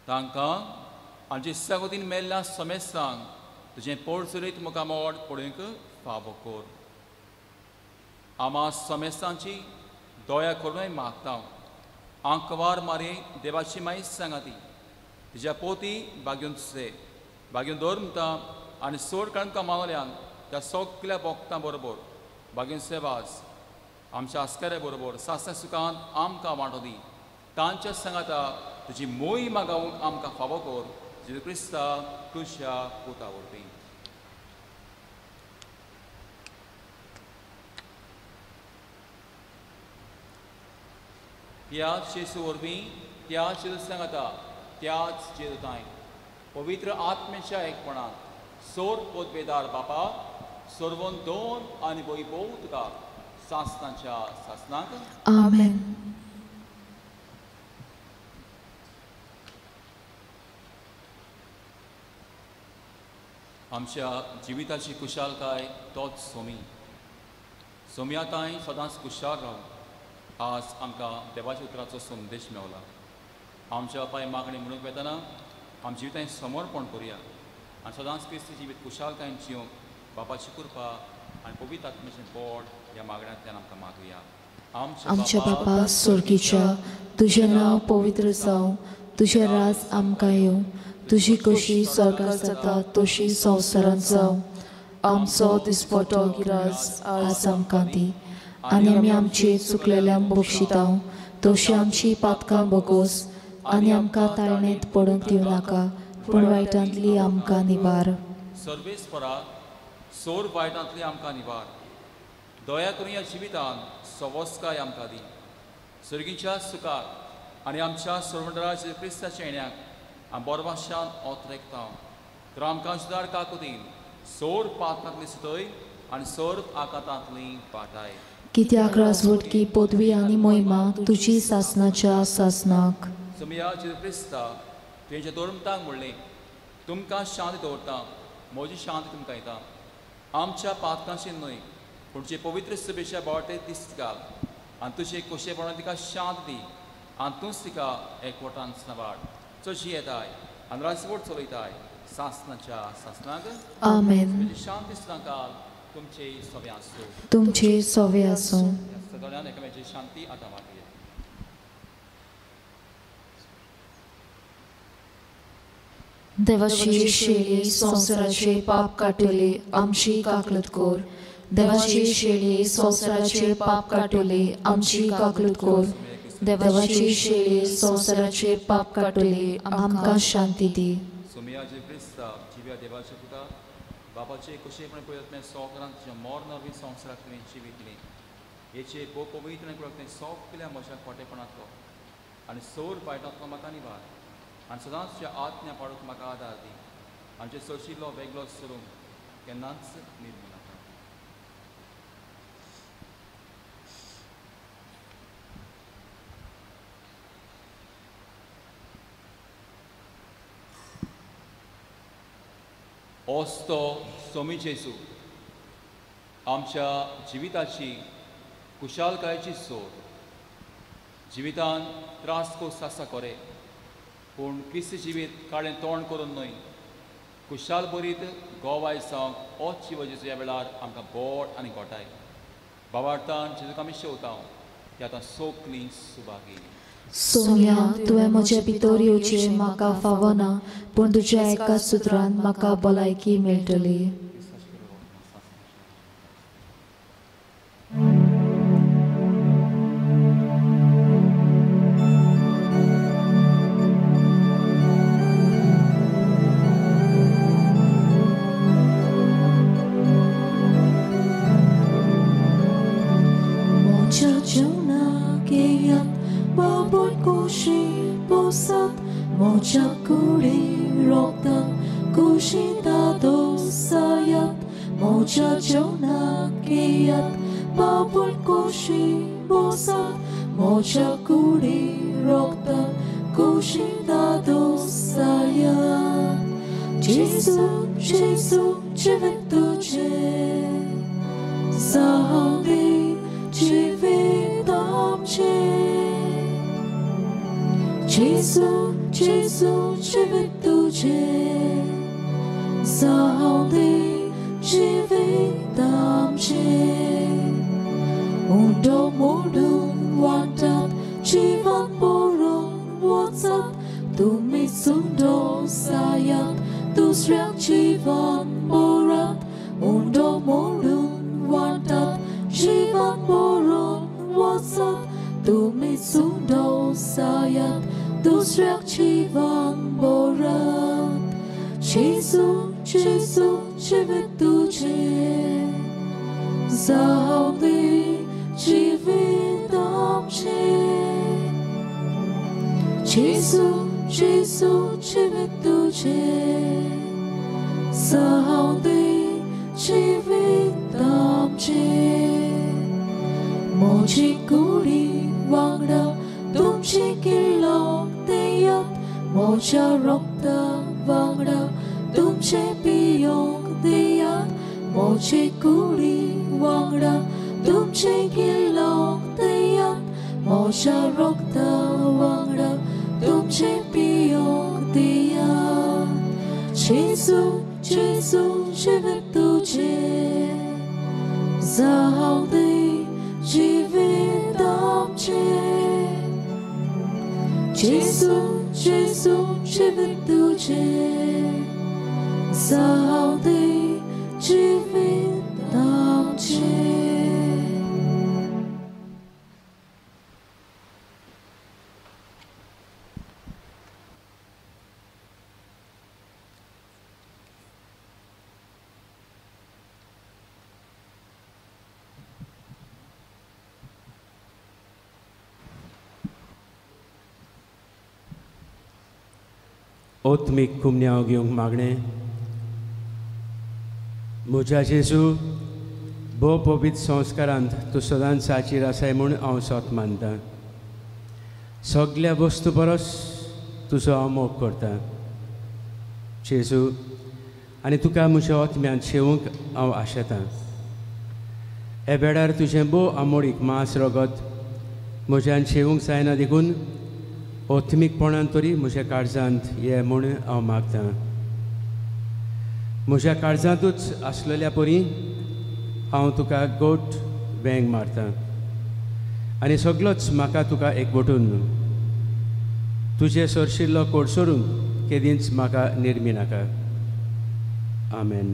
तांकां आमचे सगोतीन मेल्ल्या समेस्तांक तुजें पळसुरीत मुखामोड पळोवंक फावो कर. आमा समेस्तांची दया करूनय मागता. आंकवार मारे देवाची मायज सांगाती तिच्या पोती बागेवन दवरता आनी सोड काणकां मागल्यान त्या सगल्या भक्तां बरोबर बागेवन सेवाज आमच्या आस्कऱ्या बरोबर सासऱ्या सुखांत आमकां वांटो दी. तांच्या सांगाता तुजी मोही मागावून आमकां फावो कर. जेजू क्रिस्ता तुज्या पुता वरवीं. त्याच जेजू वरवीं त्याच जेजू सांगाता त्याच जेजू तांय पवित्र आत्मेच्या एकपणान सोर पोतबेदार बापा सोरवोन दोन आनी वैभव तुका सासणाच्या सासणाक Amen. आमच्या जिविताची कुशालकाय तोच सोमी. सोम्याताय सदांच कुशाल राव. आज आमकां देवाच्या उतराचो संदेश मेवला. आमच्या बापाय मागणी म्हणून वेतना आम जिवितांत समर्पण करुया आनी सदांच क्रिस्ती जिवीत कुशालकायेन जिवंक बापाची कृपा आनी पवित्र आत्म्याचें बोड ह्या मागण्यांतल्यान आमकां मागुया. आमच्या बापा स्वर्गीच्या तुझें नांव पवित्र जावं, तुझें राज आमकां येवं, तुजी कशी स्वर्गांत जाता तशी संवसारांत जावं. आमचो दिसपटो गिराज आज आमकां दी आनी आमी आमची चुकलेल्यांक बक्षिता तशी आमची पातकां बगोस आनी आमकां ताळणेंत पडूंक दिवं नाका पूण वायटांतली आमकां निबार. सर्वेस्परा सोर वायटांतली आमकां निबार. दया करून ह्या जिवितांत सवस्काय आमकां दी. सर्गीच्या सुखाक आनी आमच्या सर्वंडराचे क्रिस्ताच्या येण्याक आमी बोरभाशान ओतरेकता. तर आमकां सुदार काकुतीन सोर पातकांतली सुतय आनी सोर आकांतांतली पाटाय. कित्याक राजवटकी पदवी आनी मोहिमा तुजी सासनाच्या सासनाक. समया जेजू क्रिस्ता तुवेंच्या धर्मतांक म्हणलें तुमकां शांती दवरता, म्हजी शांती तुमकां येता. आमच्या पातकांची न्हय पूण जे पवित्र सभेच्या बावटे दिश्ट घाल आनी तुजे खोशेपणान तिका शांती दी आनी तूंच तिका एकवटान सांबाळ. चडशी येताय आनी राजवट चलयताय सासनाच्या सासनाक. आमेन. शांती सदां काल तुमचे सवे आसूं. तुमचे सवे आसूं. सगळ्यांक एकामेकाची शांती आतां मागुया. देवाची शेळी संवसाराचे पाप काटले आमची काकलत कोर. देवाची शेळी संवसाराचे पाप काटले आमची काकलत कोर. देवाची शेळी संवसाराचे पाप काटले आमकां शांती दी. सोमया जे क्रिस्ता जिव्या देवाचे पुता बापाचे कुशेपणे पळयत सोकरांत तुज्या मोर नवी संवसाराक तुवें जिवितली. हेचे पो पवित्र कळत सोगल्या म्हज्या खोटेपणांतलो आनी सोर बायटांतलो म्हाका निबार आनी सदांच तुज्या आत्म्या पाडूंक म्हाका आदार दी. आमचे सशिल्लो वेगळो सोडूंक केन्नाच निर्मूल नाका. ओस्तो सोमी जेजू आमच्या जिविताची कुशालकायेची सोर. जिवितान त्रास कोस आसा कोरे पूण क्रिस्त जिवीत काळें तोंड करून न्हय कुशाल बरीत गोवाय जावंक ओच जिवजेचो ह्या वेळार आमकां बोड आनी गोठाय. बाबार्थान जेजूक आमी शेवता ती आतां सोगलीं सुभागी. सोम्या तुवें म्हजे भितर येवचें म्हाका फावना पूण तुज्या एका सुत्रान म्हाका भलायकी मेळटली. Moja jeवणाक येयात बाबोय कुशी पोसात. मोच्या कुडी रोगता कुशी दादो सायात. मोच्या जेवणाक येयात बाबोय कुशी पोसात. मोच्या कुडी रोगता कुशी दादो सायात. जेजू जेजू जिवीत तुजें जावं दी जिवीत आमचें. जेजू जेजू जिवीत तुजें जावं दी जिवीत आमचें. उंडो मोडून वाटात जिवान बरोवन वचात. तुमी सुंडो सायात दुसऱ्याक जिवान बरात. उंडो मोडून वाटात जिवान बरोवन वचात. तुमी सुंडो सायात दुसऱ्याक जिवान बरात. जेजू जेजू जिवीत तुजें जावं दी जिवीत आमचें. जेजू जेजू जिवीत तुजें जावं दी जिवीत आमचें. म्हजी कुडी वांगडा तुमची किल्लो देयात. म्हज्या रोगता वांगडा तुमचे पियोंक देयात. म्हजी कुडी वांगडा तुमचे किल्लो देयात. म्हज्या रोगता वांगडा आमचे पियोंक दियात जेजू जेजू जिवीत तुजें जावं दे जिवीत आमचें जेजू जेजू जिवीत तुजें जावं दे जिवीत आमचें. ओत्मीक कुमन्याव घेवंक मागणें. म्हज्या जेजू भोव पवित्र संस्कारांत तूं सदांच साचीर आसाय म्हूण हांव सोत मानतां. सगळ्या वस्तू परस तुजो हांव मोग करतां जेजू, आनी तुका म्हज्या ओतम्यान शेवूंक हांव आशेतां. हे वेळार तुजें भोव आमोडीक मांस रगत म्हज्यान शेवूंक जायना देखून ओत्मीकपणान तरी म्हज्या काळजांत ये म्हूण हांव मागतां. म्हज्या काळजांतूच आसलेल्या परी हांव तुका गोट वेंग मारतां आनी सगळोच म्हाका तुका एकवटून तुजे सरशिल्लो कोडसोरूंक केदींच म्हाका निर्मी नाका. आमेन.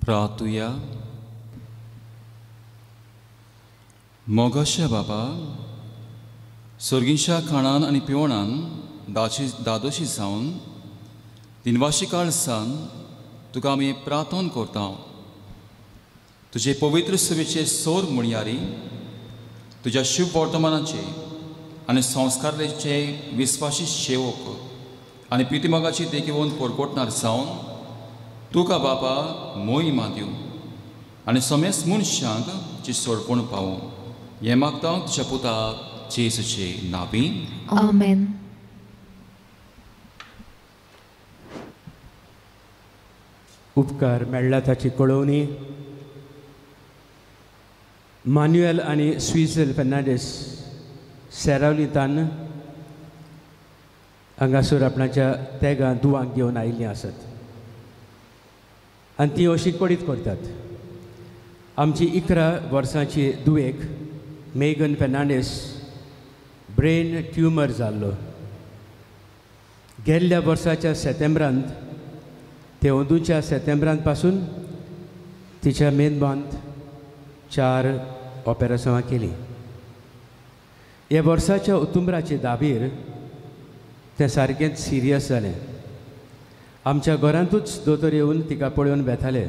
प्रार्थुया. मोगाशा बाबा, सर्गीच्या खाणान आनी पिवणान दादोशी जावन दिनवाशी काळसान तुका आमी प्रार्थना करता. तुजे पवित्र सवेचे सोर म्हणयारी तुज्या शिव वर्तमानाचे आनी संस्काराचे विस्वासी सेवक आनी पितिमोगाची देखीवन परगोटणार जावन तुका बाबा मोहिमा दिवं आनी समेस मनशांक ची सोडपण पावूं. हें मागता तुज्या पुताक जेजूचे नांवी. आमेन. उपकार मेळ्ळा ताची कळवणी. मान्युएल आनी स्विझल फेर्नांडीस सेरावलींतान हांगासर आपणाच्या तेगां दुवांक घेवन आयिल्लीं आसात आनी ती अशी पडीत करतात. आमची 11 वर्सांची दुयेक मेगन फेर्नांडीस ब्रेन ट्युमर जाल्लो. गेल्ल्या वर्साच्या सप्टेंबरांत ते अंदूच्या सप्टेंबरांत पासून तिच्या मेंदवांत 4 ऑपरेशनां केलीं. ह्या वर्साच्या ऑक्टोबराचे 10 तें सारकेंच सिरियस जालें. आमच्या घरांतूच दोतोर येवन तिका पळोवन बेताले.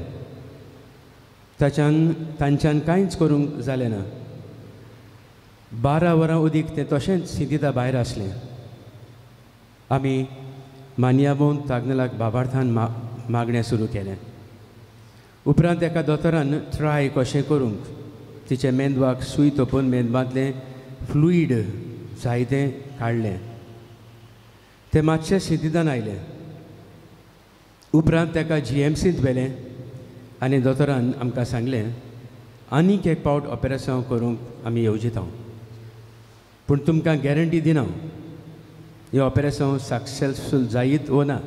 तांच्यान कांयच करूंक जालें ना. 12 वरां उदीक तें तशेंच स्थितींत भायर आसलें. आमी मानियाबोन ताग्नलाक बाबार्थान मागणें सुरू केलें. उपरांत एका दोतोरान ट्राय कशें करूंक तिचे मेंदवाक सूय तोपून मेंदवांतलें फ्लुईड जायतें काडलें. तें मातशें स्थितींत आयलें. उपरांत ताका GMCंत व्हेलें आनी दोतोरान आमकां सांगलें आनीक एक पावट ऑपरेशन करूंक आमी येवजिता, पूण तुमकां गॅरंटी दिना हें ऑपरेशन सक्सेसफूल जायत वो ना.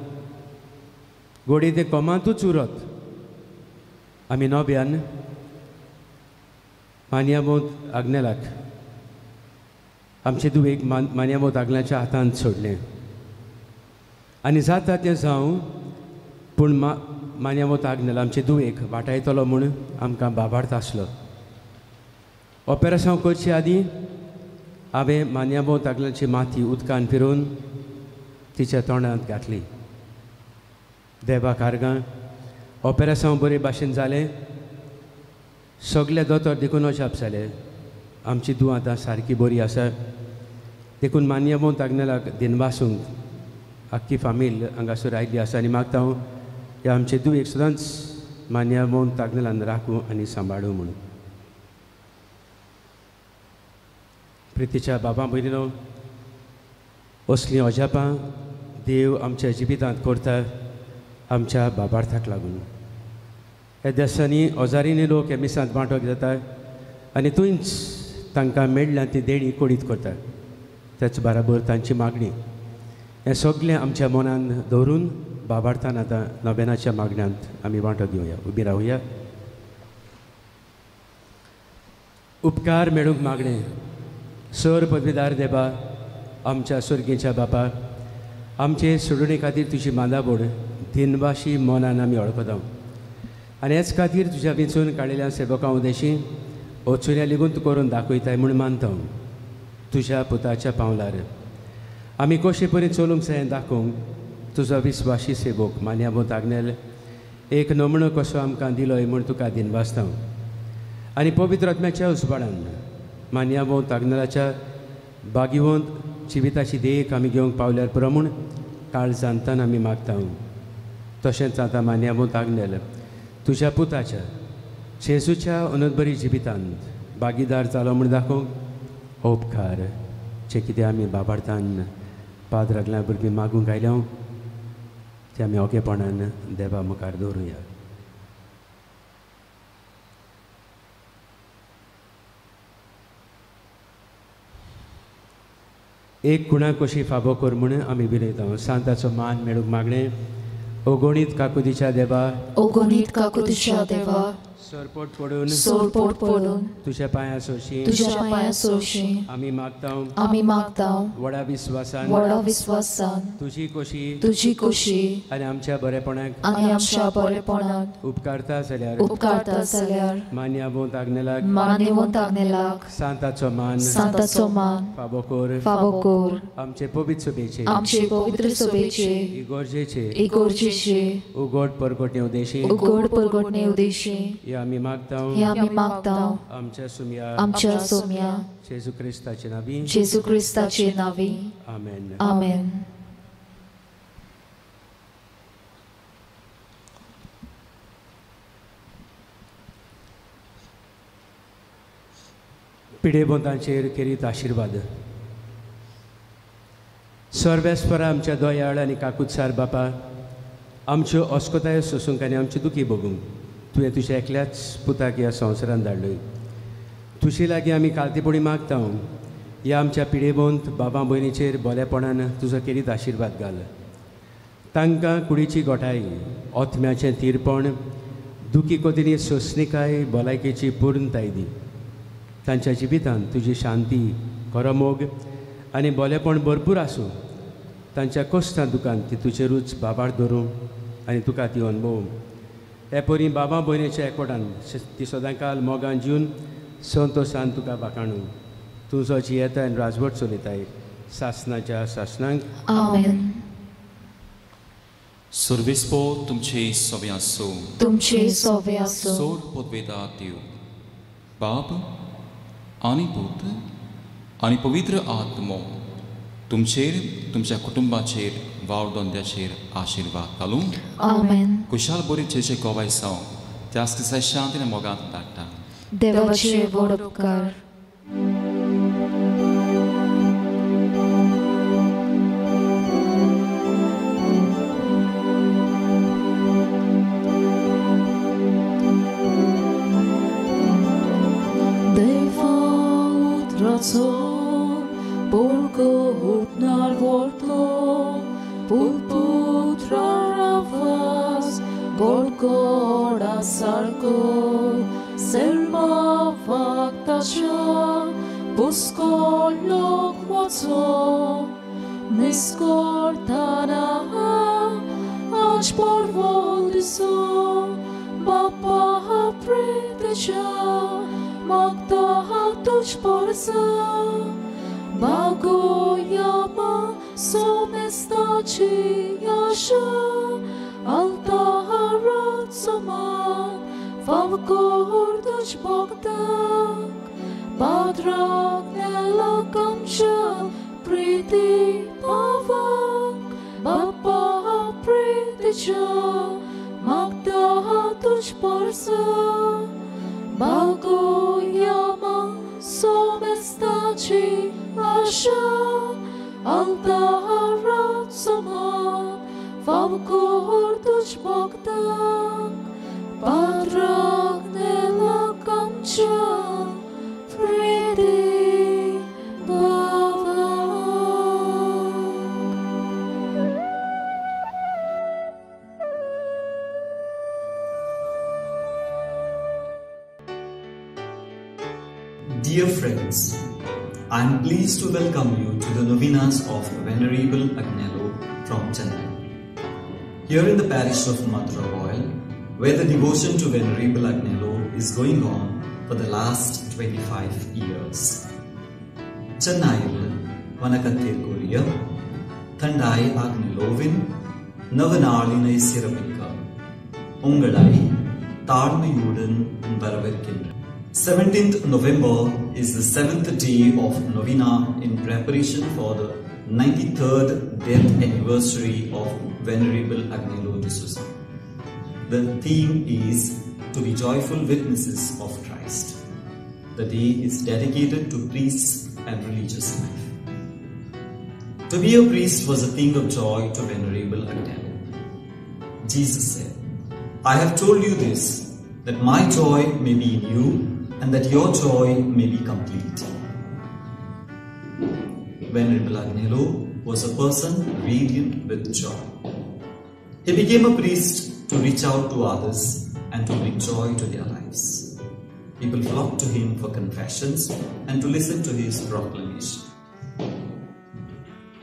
घोडी तें कोमांतूच उरत. आमी नोव्यान मानियामोत आग्नेलाक आमचे दुवेक मानियामोत आग्नेलाच्या हातांत सोडलें आनी जाता तें जावं, पूण मानियामोत आग्नेल आमचे दुवेक वाटायतलो म्हूण आमकां बाबार्थ आसलो. ऑपरेशन करचे आदीं हांवें मानियामोत आग्नेलाची माती उदकान फिरोवन तिच्या तोंडांत घातली. देवा कारगां ऑपरेशन बरे भाशेन जालें. सगळे दोतोर देखून अजाप जाले. आमची धूव आतां सारकी बरी आसा. देखून मानियामोत आग्नेलाक दिनवासूंक आख्खी फामील हांगासर आयिल्ली आसा आनी मागता हांव ह्या आमचे दुवेक सदांच मानियामोत आग्नेलान राखूं आनी सांबाळूं म्हणून. प्रितीच्या बाबा भयणीनो, असलीं अजापां देव आमच्या जिवितांत करता आमच्या बाबार्थाक लागून. ह्या देसांनी हजारींनी लोक ह्या मिसांत वांटोक जाता आनी थंयच तांकां मेळ्ळ्या ती देणी कोडीत करता. त्याच बराबर तांची मागणी हें सगळें आमच्या मनांत दवरून बाबार्थान आतां नोवेनाच्या मागण्यांत आमी वांटो घेवया. उबी रावया. उपकार मेळूंक मागणें. सर पदवीदार देबा, आमच्या सुर्गेच्या बापा, आमचे सोडुणे खातीर तुजी मांदाबोड दिनवाशी मनान आमी वळखता आनी हेच खातीर तुज्या वेंचून काडिल्ल्या सेवकां उदेशी वचून लिगूंत करून दाखयताय म्हूण मानता. तुज्या पुताच्या पावलार आमी कशे परीन चलूंक जाय दाखोवंक तुजो विस्वासी सेवक मान्याभूत आग्नेल एक नमणो कसो आमकां दिलोय म्हूण तुका दिनवासता. आनी पवित्र आत्म्याच्या उसबाडान मान्याभूत आग्नेलाच्या बागिवंत जिविताची देख आमी घेवंक पावल्यार पुरो म्हूण काळ जाणतान आमी मागता. तशेंच आतां मान्याभूत आग्नेल तुज्या पुताच्या जेजूच्या अनंतबरी जिवितांत भागीदार जालो म्हूण दाखोवंक उपकार जे कितें आमी बाबार्थान पाद्रागल्या भुरगीं मागूंक आयल्या ते आमी ओगेपणान देवा मुखार दवरुया. एक कुणा कशी फाबो कर म्हूण आमी विनयता. सांताचो मान मेळूंक मागणें. ओगोणीत काकुतीच्या देवा, ओगोणीत काकुतीच्या देवा, सोरपोट पडून सोरपोट पडून तुज्या पांयां सोशी तुज्या पांयां सोशी आमी मागतां. आमी मागता व्हडा विस्वासान व्हडा विस्वासान तुजी तुजी खोशी आनी आमच्या बरेपणाक आनी आमच्या बरेपणाक उपकारता जाल्यार मान्याभूत आग्नेलाक मान्यवंत आग्नेलाक सांताचो मान सांताचो मान फाबो कर. फावो कर. आमचे पवित्र सभेचे आमचे पवित्र सभेचे इगोर्जेचे इगोर्जेचे उगोड परगोटणे उदेशी उगड परगटणे उदेशी हे आमी मागता. हे आमी मागता आमच्या सोम्या जेजू क्रिस्ताचे नांवी जेजू क्रिस्ताचे नांवी. आमेन. आमेन. पिडेबोतांचेर केरीत आशिर्वाद. सर्वेस्परा आमच्या दोयाळ आनी काकुत्सार बापा, आमच्यो अस्कोतायो सोसूंक आनी आमचे दुखी भोगूंक तुवें तुज्या एकल्याच पुताक ह्या संवसारांत धाडलोय. तुजे लागीं आमी कालतेपणी मागता ह्या आमच्या पिडेबोंत बाबा भयणीचेर बोलेपणान तुजो केरीत आशिर्वाद घाल. तांकां कुडीची गोठाय, ओतम्याचें तीरपण, दुखी कोतीनी सोंसणीकाय, भलायकेची पूर्णताय दी. तांच्या जिवितांत तुजी शांती, खरो मोग आनी बोलेपण भरपूर आसूं. तांच्या कश्टां दुखांत ती तुजेरूच बाबार धरूं आनी तुका ती अनुभव. हे परी बाबा भयणीच्या एकवटान ती सदांकाल मोगान जिवन संतोशान तुका बाकाणू. तुजो जियेताय आनी राजवट चलयताय सासनाच्या सासनांक. आमेन. सर्वेस्पो तुमचे सवे आसूं. तुमचे सवे आसूं. सोर पदवेदार देव बाब आनी पूत आनी पवित्र आत्मो तुमचेर, तुमच्या कुटुंबाचेर, वावर दोंद्याचेर आशिर्वाद घालूं. आमेन. कुशाल बरी चेचे कोवाय जावं त्याच दिसा शांतीन मोगांत धाडटा. देवाचे व्हड उपकार. Polkohutnar volto, pulputra ravas, golgoda sarko, selma vaktasha, puskolok waco, miskortana, aż porwoldiso, bapa preteja, magda tuż porsa. Bagoyama somestaci yasha altaharat saman favgor tuż bogdak padrak nela kamsha priti pavak bapa priticha magda tuż porsa Bagoyama somestaci Asha altarat saman, favkor tuż Bogdan, pragnęła kamcia, Friedy Bawak. Dear friends, I am pleased to welcome you to the novenas of Venerable Agnello from Chennai. Here in the parish of Mathura Royal, where the devotion to Venerable Agnello is going on for the last 25 years. Chennai Vanakathirguriya, Thandai Agnelovin, Navanalina Sirapika, Ungalai, Tarnayudan Baravirkindra. 17th November is the 7th day of novena in preparation for the 93rd death anniversary of Venerable Agnello D'Souza. The theme is to be joyful witnesses of Christ. The day is dedicated to priests and religious life. To be a priest was a thing of joy to Venerable Agnello. Jesus said, "I have told you this, that my joy may be in you, and that your joy may be complete." Venerable Agnello was a person radiant with joy. He became a priest to reach out to others and to bring joy to their lives. People flocked to him for confessions and to listen to his proclamation.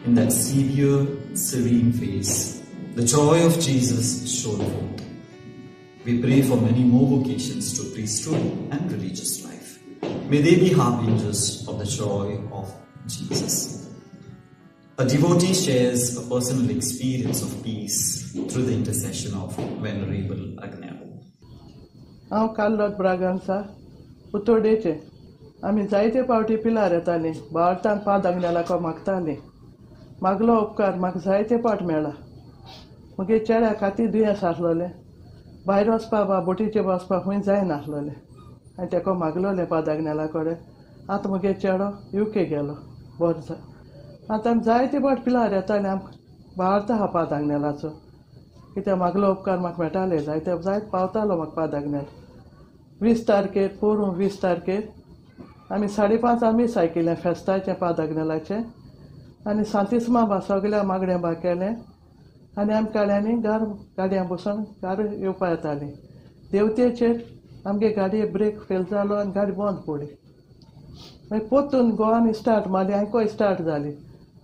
In that severe, serene face, the joy of Jesus shone forth. We pray for many more vocations to priesthood and religious life. May they be harbingers of the joy of Jesus. A devotee shares a personal experience of peace through the intercession of Venerable Agnello. हांव Carlos ब्रागांसा उत्तोडेचे आमी जायते पावटी पिलार येतालीं भारतांत पाद अग्नेलाको मागतालीं मागलो उपकार म्हाका जायते पावट मेळ्ळा मुगे चेड्या खातीर दुयेंस आसलोलें भायर वचपाक बा बोटीचेर वचपाक खंय जायनासलोलें आनी तेका मागलोलें पाद अग्नेला कडेन आतां मुगे चेडो UK गेलो बरो आतां आमी जायते पावट पिलार येतालीं आमकां भारत आहा पाद अग्नेलाचो कित्याक मागलो उपकार म्हाका मेळटाले जायते पावतालो म्हाका पाद अग्नेल 20 तारखेर पोरूं 20 तारखेर आमी 5:30 आमी सायकिलें फेस्ताचें पाद अग्नेलाचें आनी सांतिस्मा बा सगल्या मागणें बा केलें आनी आमी काड्यांनी गाडयां बसून कार येवपा येतालीं देवतेचेर आमगे गाडये ब्रेक फेल जालो आनी गाडी बंद पडली मागीर पोत्तून गोवान स्टार्ट मारली हांयको स्टार्ट जाली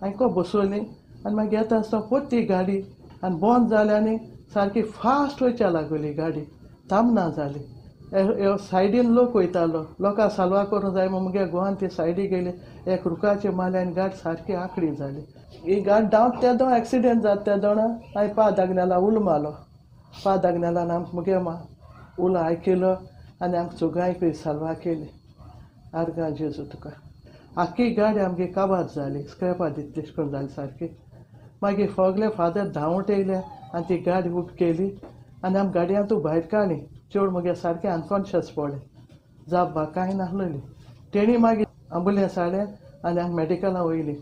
हांयको बसोली आनी मागीर येता आसतना पोत्ती गाडी आनी बंद जाली आनी सारकी फास्ट वयच्या लागली गाडी थांबना जाली सायडीन लोक वयतालो लोकां सालवा करूं जाय म्हूण मुगे गोवान ती सायडी गेली एक रुखाचेर मारली आनी गाडी सारकी आंकडी जाली ही गाडी डावन तेदो एक्सिडेंट जाता तेदोणा हांवें पाद अग्नेला उलो मारलो पाद अग्नेलान आमकां मुगे उलो आयकिलो आनी आमकां चुगांय सालवा केली आर्गां जेजू तुका आख्खी गाडी आमगे काबार जाली स्क्रॅपा दितली करून जाली सारकी मागीर फोगले फादर धांवट येयले आनी ती गाडी उब केली आनी आमी गाडयांतू भायर काडली चेड मुगे सारकें अनकॉन्शियस पडलें जाप बा कांय नासलोली तेणी मागीर अँबुलन्स हाडलें आनी आमी मॅडिकलां वयलीं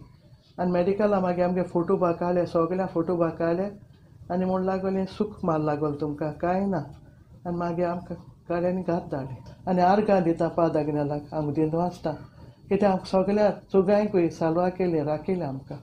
आनी मॅडिकलां मागीर आमगे फोटो बा काडले सगल्या फोटो बा काडले आनी म्हूण लागोलें सूख मार लागोल तुमकां कांय ना आनी मागीर आमकां गाडयांनी घात धाडलें आनी आर्गां दिता पाद अग्नेलाक आमकां दिन वाचता कित्याक आमकां सगल्या चुगांयकूय सालवा केली राखिल्लें आमकां